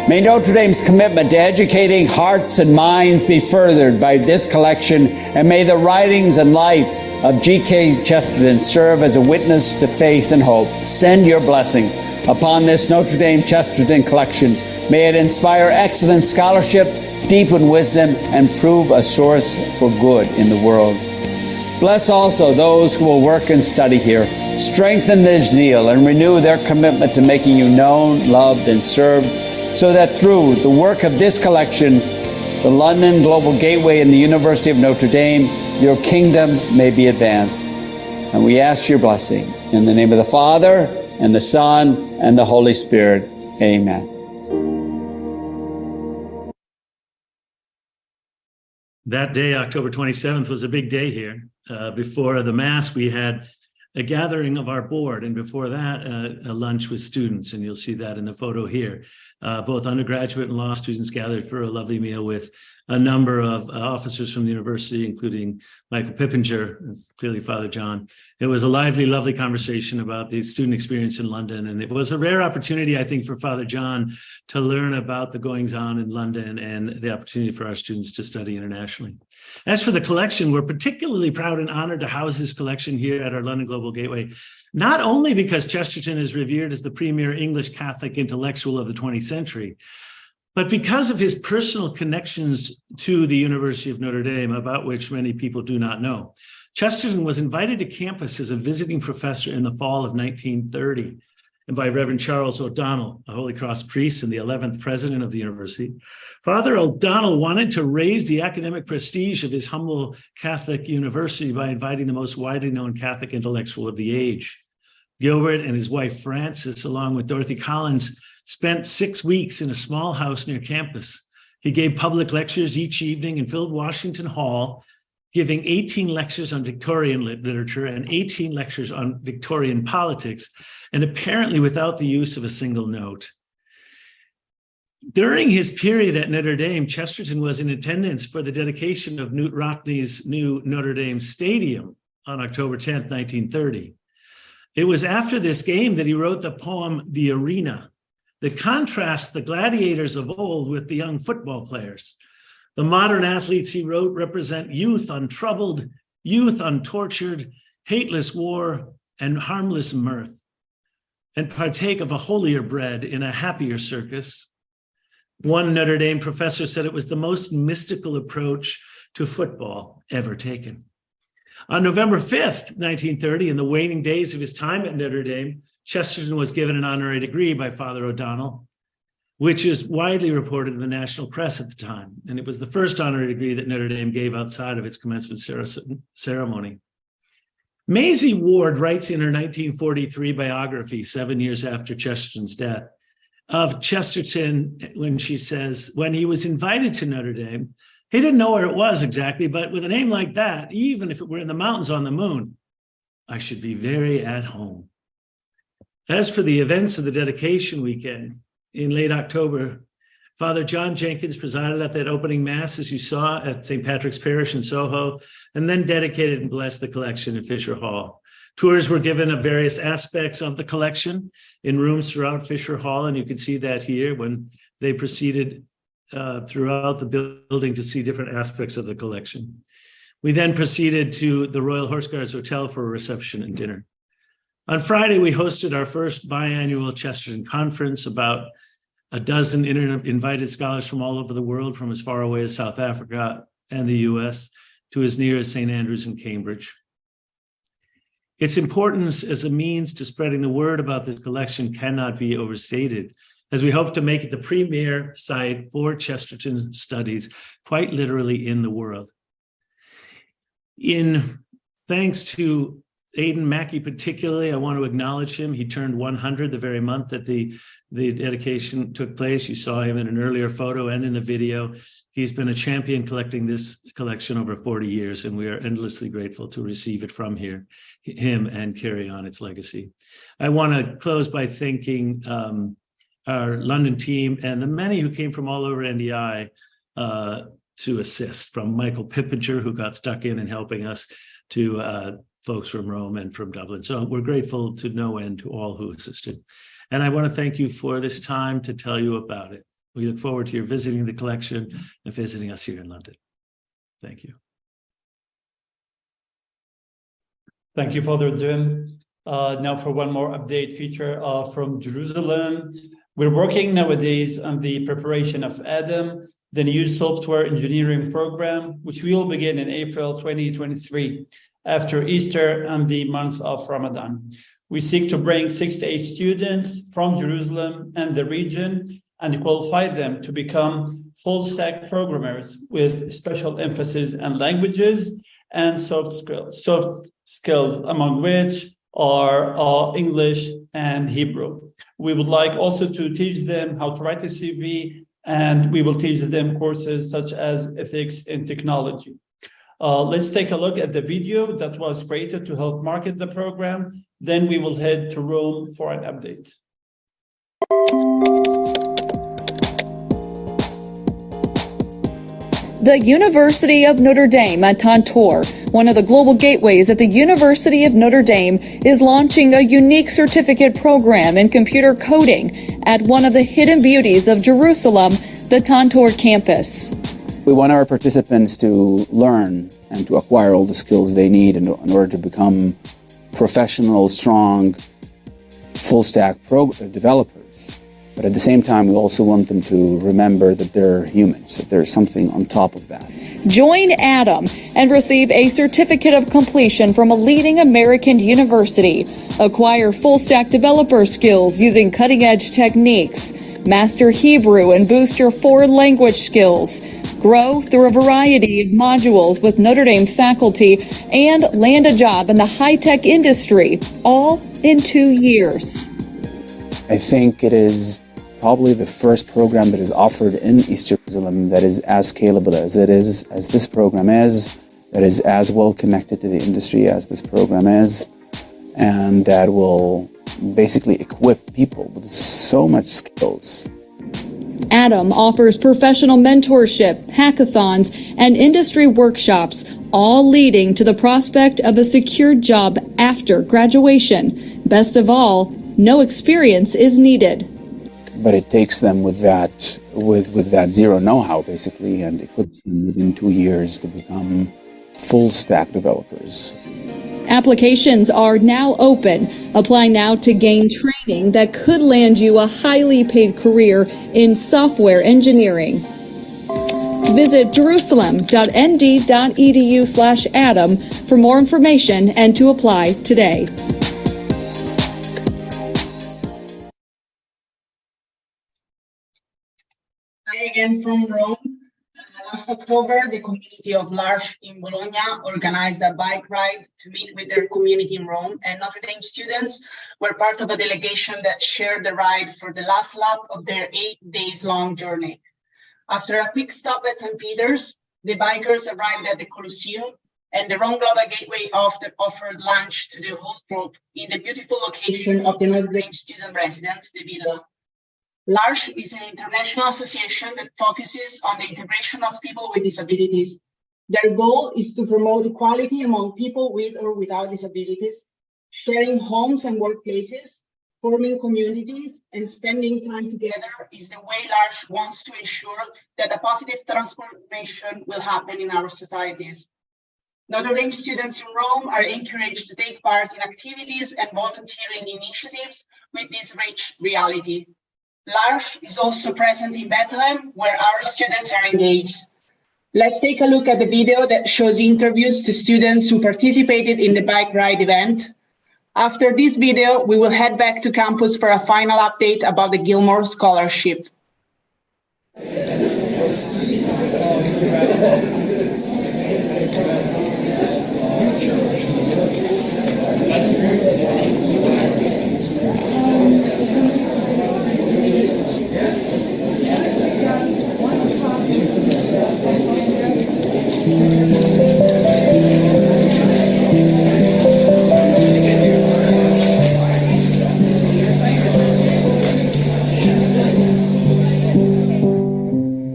May Notre Dame's commitment to educating hearts and minds be furthered by this collection, and may the writings and life of G.K. Chesterton serve as a witness to faith and hope. Send your blessing upon this Notre Dame Chesterton collection. May it inspire excellent scholarship, deepen wisdom, and prove a source for good in the world. Bless also those who will work and study here. Strengthen their zeal and renew their commitment to making you known, loved, and served, so that through the work of this collection, the London Global Gateway and the University of Notre Dame, your kingdom may be advanced. And we ask your blessing in the name of the Father, and the Son, and the Holy Spirit. Amen. That day, October 27th, was a big day here. Before the Mass, we had a gathering of our board, and before that, a lunch with students, and you'll see that in the photo here. Both undergraduate and law students gathered for a lovely meal with a number of officers from the university, including Michael Pippinger, and clearly Father John. It was a lively, lovely conversation about the student experience in London, and it was a rare opportunity, I think, for Father John to learn about the goings-on in London and the opportunity for our students to study internationally. As for the collection, we're particularly proud and honored to house this collection here at our London Global Gateway, not only because Chesterton is revered as the premier English Catholic intellectual of the 20th century, but because of his personal connections to the University of Notre Dame, about which many people do not know. Chesterton was invited to campus as a visiting professor in the fall of 1930, and by Reverend Charles O'Donnell, a Holy Cross priest and the 11th president of the university. Father O'Donnell wanted to raise the academic prestige of his humble Catholic university by inviting the most widely known Catholic intellectual of the age. Gilbert and his wife Frances, along with Dorothy Collins, spent 6 weeks in a small house near campus. He gave public lectures each evening and filled Washington Hall, giving 18 lectures on Victorian literature and 18 lectures on Victorian politics, and apparently without the use of a single note. During his period at Notre Dame, Chesterton was in attendance for the dedication of Knute Rockne's new Notre Dame Stadium on October 10th, 1930. It was after this game that he wrote the poem, The Arena, that contrasts the gladiators of old with the young football players. The modern athletes he wrote represent youth untroubled, youth untortured, hateless war, and harmless mirth, and partake of a holier bread in a happier circus. One Notre Dame professor said it was the most mystical approach to football ever taken. On November 5th, 1930, in the waning days of his time at Notre Dame, Chesterton was given an honorary degree by Father O'Donnell, which is widely reported in the national press at the time. And it was the first honorary degree that Notre Dame gave outside of its commencement ceremony. Maisie Ward writes in her 1943 biography, 7 years after Chesterton's death, of Chesterton when she says, when he was invited to Notre Dame, he didn't know where it was exactly, but with a name like that, even if it were in the mountains on the moon, I should be very at home. As for the events of the dedication weekend, in late October, Father John Jenkins presided at that opening mass, as you saw, at St. Patrick's Parish in Soho, and then dedicated and blessed the collection in Fisher Hall. Tours were given of various aspects of the collection in rooms throughout Fisher Hall, and you can see that here when they proceeded throughout the building to see different aspects of the collection. We then proceeded to the Royal Horse Guards Hotel for a reception and dinner. On Friday, we hosted our first biannual Chesterton Conference. About a dozen invited scholars from all over the world, from as far away as South Africa and the US to as near as St. Andrews and Cambridge. Its importance as a means to spreading the word about this collection cannot be overstated, as we hope to make it the premier site for Chesterton studies, quite literally in the world. Thanks to Aidan Mackey particularly, I want to acknowledge him. He turned 100 the very month that the dedication took place. You saw him in an earlier photo and in the video. He's been a champion collecting this collection over 40 years, and we are endlessly grateful to receive it from him and carry on its legacy. I want to close by thanking our London team and the many who came from all over NDI to assist, from Michael Pippinger, who got stuck in and helping us, to folks from Rome and from Dublin. So we're grateful to no end to all who assisted. And I want to thank you for this time to tell you about it. We look forward to your visiting the collection and visiting us here in London. Thank you. Thank you, Father Zim. Now for one more update feature from Jerusalem. We're working nowadays on the preparation of Adam, the new software engineering program, which will begin in April 2023, after Easter and the month of Ramadan. We seek to bring 6 to 8 students from Jerusalem and the region and qualify them to become full-stack programmers with special emphasis on languages and soft skills, among which are English and Hebrew. We would like also to teach them how to write a CV, and we will teach them courses such as ethics in technology. Let's take a look at the video that was created to help market the program. Then we will head to Rome for an update. The University of Notre Dame at Tantor, one of the global gateways at the University of Notre Dame, is launching a unique certificate program in computer coding at one of the hidden beauties of Jerusalem, the Tantor campus. We want our participants to learn and to acquire all the skills they need in order to become professional, strong, full-stack developers. But at the same time, we also want them to remember that they're humans, that there's something on top of that. Join Adam and receive a certificate of completion from a leading American university. Acquire full-stack developer skills using cutting-edge techniques. Master Hebrew and boost your foreign language skills. Grow through a variety of modules with Notre Dame faculty and land a job in the high-tech industry, all in 2 years. I think it is probably the first program that is offered in East Jerusalem that is as scalable as this program is, that is as well connected to the industry as this program is, and that will basically equip people with so much skills. Adam offers professional mentorship, hackathons, and industry workshops, all leading to the prospect of a secure job after graduation. Best of all, no experience is needed. But it takes them with that zero know-how, basically, and equips them within 2 years to become full-stack developers. Applications are now open. Apply now to gain training that could land you a highly paid career in software engineering. Visit jerusalem.nd.edu/Adam for more information and to apply today. Hi again from Rome. Last October, the community of L'Arche in Bologna organized a bike ride to meet with their community in Rome, and Notre Dame students were part of a delegation that shared the ride for the last lap of their 8 days long journey. After a quick stop at St. Peter's, the bikers arrived at the Colosseum, and the Rome Global Gateway offered lunch to the whole group in the beautiful location of the Notre Dame student residence, the Villa. L'Arche is an international association that focuses on the integration of people with disabilities. Their goal is to promote equality among people with or without disabilities, sharing homes and workplaces, forming communities, and spending time together is the way L'Arche wants to ensure that a positive transformation will happen in our societies. Notre Dame students in Rome are encouraged to take part in activities and volunteering initiatives with this rich reality. L'Arche is also present in Bethlehem, where our students are engaged. Let's take a look at the video that shows interviews to students who participated in the bike ride event. After this video, we will head back to campus for a final update about the Gilmore Scholarship.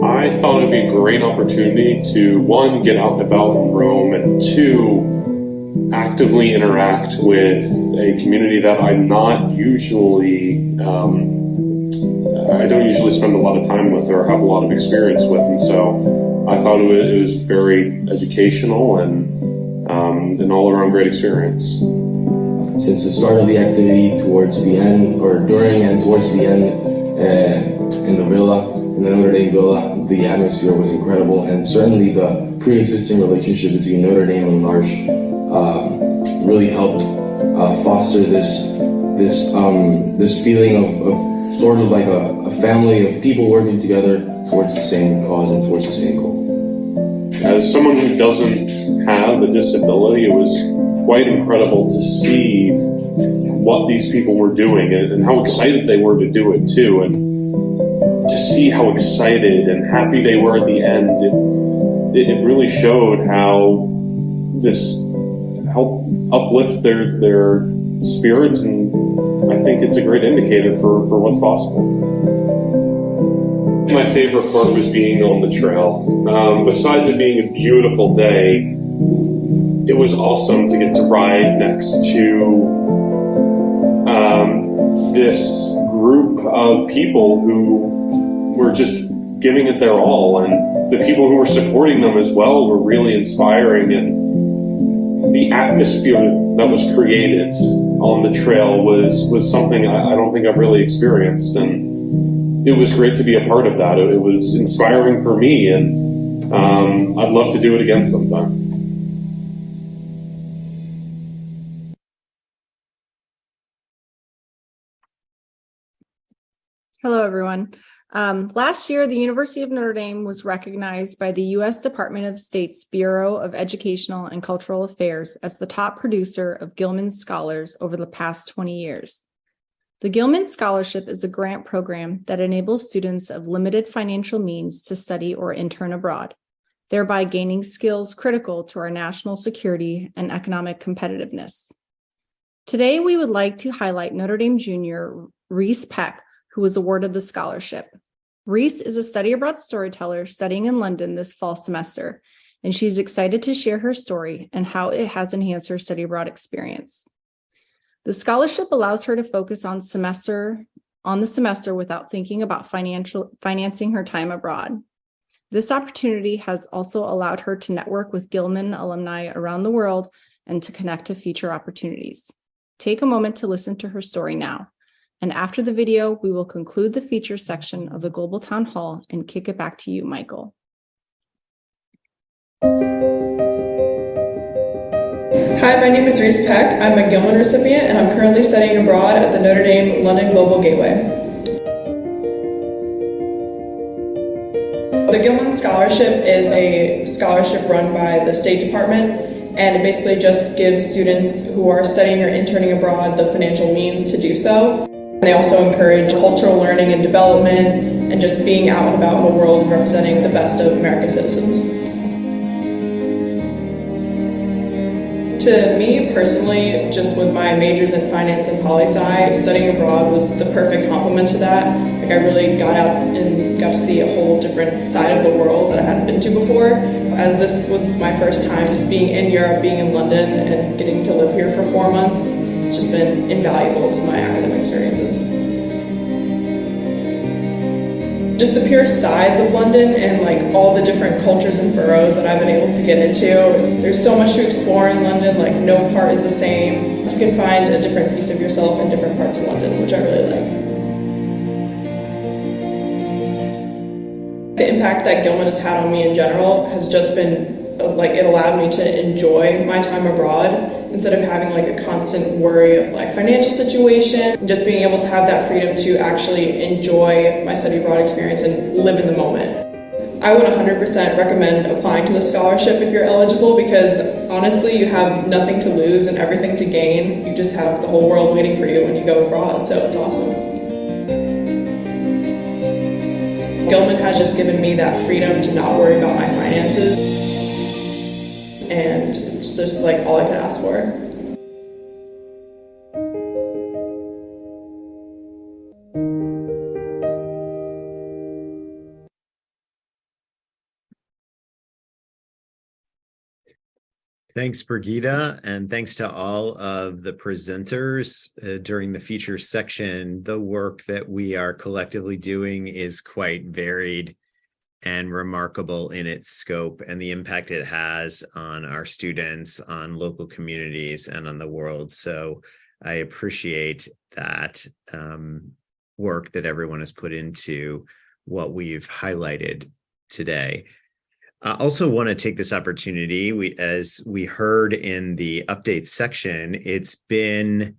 I thought it'd be a great opportunity to, one, get out and about in Rome, and two, actively interact with a community that I'm not usually, I don't usually spend a lot of time with or have a lot of experience with, and so I thought it was very educational and an all-around great experience. Since the start of the activity towards the end, or during and towards the end, in the villa, in the Notre Dame Villa, the atmosphere was incredible, and certainly the pre-existing relationship between Notre Dame and L'Arche really helped foster this feeling of sort of like a family of people working together towards the same cause and towards the same goal. As someone who doesn't have a disability, it was quite incredible to see what these people were doing and how excited they were to do it too. And to see how excited and happy they were at the end, it really showed how this helped uplift their spirits, and I think it's a great indicator for what's possible. My favorite part was being on the trail. Besides it being a beautiful day, it was awesome to get to ride next to this group of people who were just giving it their all, and the people who were supporting them as well were really inspiring, and the atmosphere that was created on the trail was something I don't think I've really experienced, and it was great to be a part of that. It was inspiring for me, and I'd love to do it again sometime. Hello, everyone. Last year, the University of Notre Dame was recognized by the U.S. Department of State's Bureau of Educational and Cultural Affairs as the top producer of Gilman Scholars over the past 20 years. The Gilman Scholarship is a grant program that enables students of limited financial means to study or intern abroad, thereby gaining skills critical to our national security and economic competitiveness. Today, we would like to highlight Notre Dame junior Reese Peck, who was awarded the scholarship. Reese is a study abroad storyteller studying in London this fall semester, and she's excited to share her story and how it has enhanced her study abroad experience. The scholarship allows her to focus on the semester without thinking about financing her time abroad. This opportunity has also allowed her to network with Gilman alumni around the world and to connect to future opportunities. Take a moment to listen to her story now. And after the video, we will conclude the feature section of the Global Town Hall and kick it back to you, Michael. Hi, my name is Reese Peck. I'm a Gilman recipient, and I'm currently studying abroad at the Notre Dame London Global Gateway. The Gilman Scholarship is a scholarship run by the State Department, and it basically just gives students who are studying or interning abroad the financial means to do so. They also encourage cultural learning and development and just being out and about in the world and representing the best of American citizens. To me personally, just with my majors in finance and poli-sci, studying abroad was the perfect complement to that. Like I really got out and got to see a whole different side of the world that I hadn't been to before. As this was my first time just being in Europe, being in London, and getting to live here for 4 months. It's it's just been invaluable to my academic experiences. Just the pure size of London and like all the different cultures and boroughs that I've been able to get into. There's so much to explore in London, like no part is the same. You can find a different piece of yourself in different parts of London, which I really like. The impact that Gilman has had on me in general has just been like, it allowed me to enjoy my time abroad instead of having like a constant worry of like financial situation, just being able to have that freedom to actually enjoy my study abroad experience and live in the moment. I would 100% recommend applying to the scholarship if you're eligible, because honestly, you have nothing to lose and everything to gain. You just have the whole world waiting for you when you go abroad, so it's awesome. Gilman has just given me that freedom to not worry about my finances, and it's just like all I could ask for. Thanks, Brigida, and thanks to all of the presenters during the features section. The work that we are collectively doing is quite varied and remarkable in its scope and the impact it has on our students, on local communities, and on the world. So I appreciate that work that everyone has put into what we've highlighted today. I also want to take this opportunity, as we heard in the updates section, it's been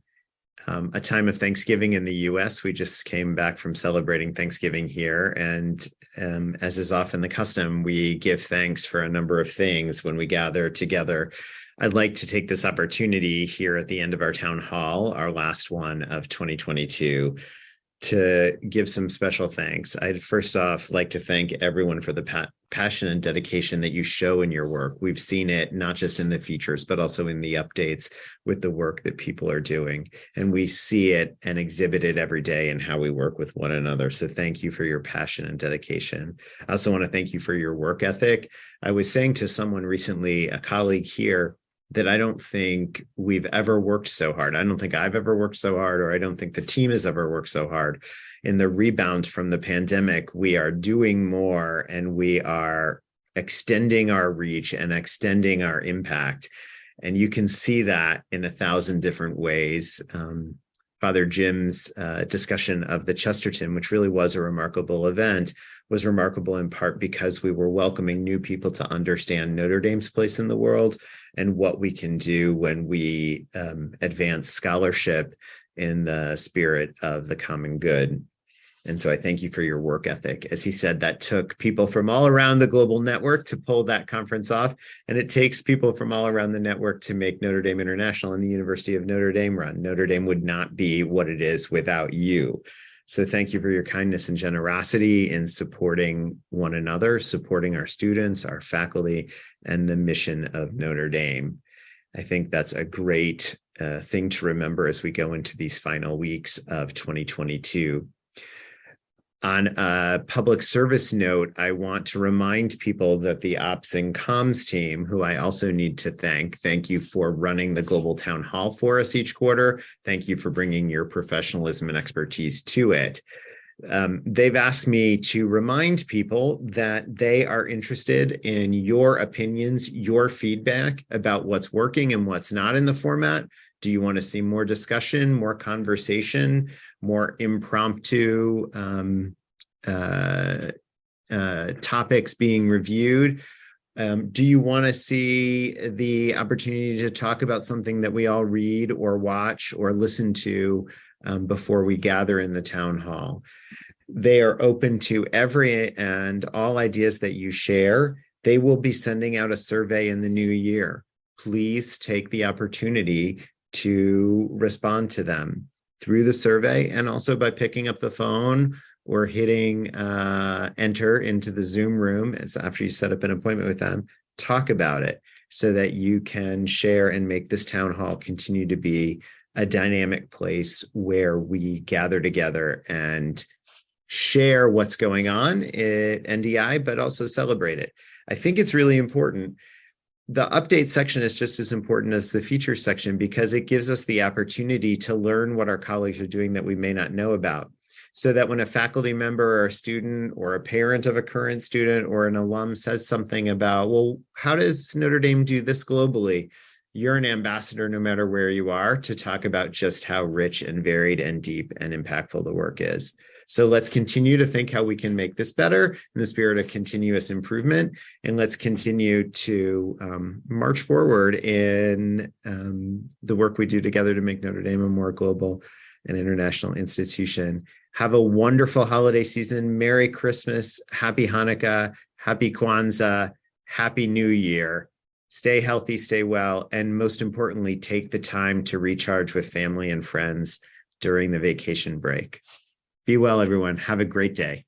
a time of Thanksgiving in the US. We just came back from celebrating Thanksgiving here. And as is often the custom, we give thanks for a number of things when we gather together. I'd like to take this opportunity here at the end of our town hall, our last one of 2022, to give some special thanks. I'd first off like to thank everyone for the passion and dedication that you show in your work. We've seen it not just in the features, but also in the updates with the work that people are doing. And we see it and exhibit it every day in how we work with one another. So thank you for your passion and dedication. I also want to thank you for your work ethic. I was saying to someone recently, a colleague here, that I don't think we've ever worked so hard. I don't think I've ever worked so hard, or I don't think the team has ever worked so hard. In the rebound from the pandemic, we are doing more and we are extending our reach and extending our impact. And you can see that in 1,000 different ways. Father Jim's discussion of the Chesterton, which really was a remarkable event, was remarkable in part because we were welcoming new people to understand Notre Dame's place in the world and what we can do when we advance scholarship in the spirit of the common good. And so I thank you for your work ethic. As he said, that took people from all around the global network to pull that conference off. And it takes people from all around the network to make Notre Dame International and the University of Notre Dame run. Notre Dame would not be what it is without you. So thank you for your kindness and generosity in supporting one another, supporting our students, our faculty, and the mission of Notre Dame. I think that's a great thing to remember as we go into these final weeks of 2022. On a public service note, I want to remind people that the Ops and Comms team, who I also need to thank you for running the Global Town Hall for us each quarter. Thank you for bringing your professionalism and expertise to it. They've asked me to remind people that they are interested in your opinions, your feedback about what's working and what's not in the format. Do you want to see more discussion, more conversation, more impromptu topics being reviewed? Do you want to see the opportunity to talk about something that we all read or watch or listen to before we gather in the town hall? They are open to every and all ideas that you share. They will be sending out a survey in the new year. Please take the opportunity to respond to them through the survey and also by picking up the phone or hitting enter into the Zoom room as after you set up an appointment with them. Talk about it so that you can share and make this town hall continue to be a dynamic place where we gather together and share what's going on at NDI, but also celebrate it. I think it's really important. The update section is just as important as the features section because it gives us the opportunity to learn what our colleagues are doing that we may not know about. So that when a faculty member or a student or a parent of a current student or an alum says something about, well, how does Notre Dame do this globally? You're an ambassador no matter where you are to talk about just how rich and varied and deep and impactful the work is. So let's continue to think how we can make this better in the spirit of continuous improvement. And let's continue to march forward in the work we do together to make Notre Dame a more global and international institution. Have a wonderful holiday season. Merry Christmas, Happy Hanukkah, Happy Kwanzaa, Happy New Year. Stay healthy, stay well, and most importantly, take the time to recharge with family and friends during the vacation break. Be well, everyone. Have a great day.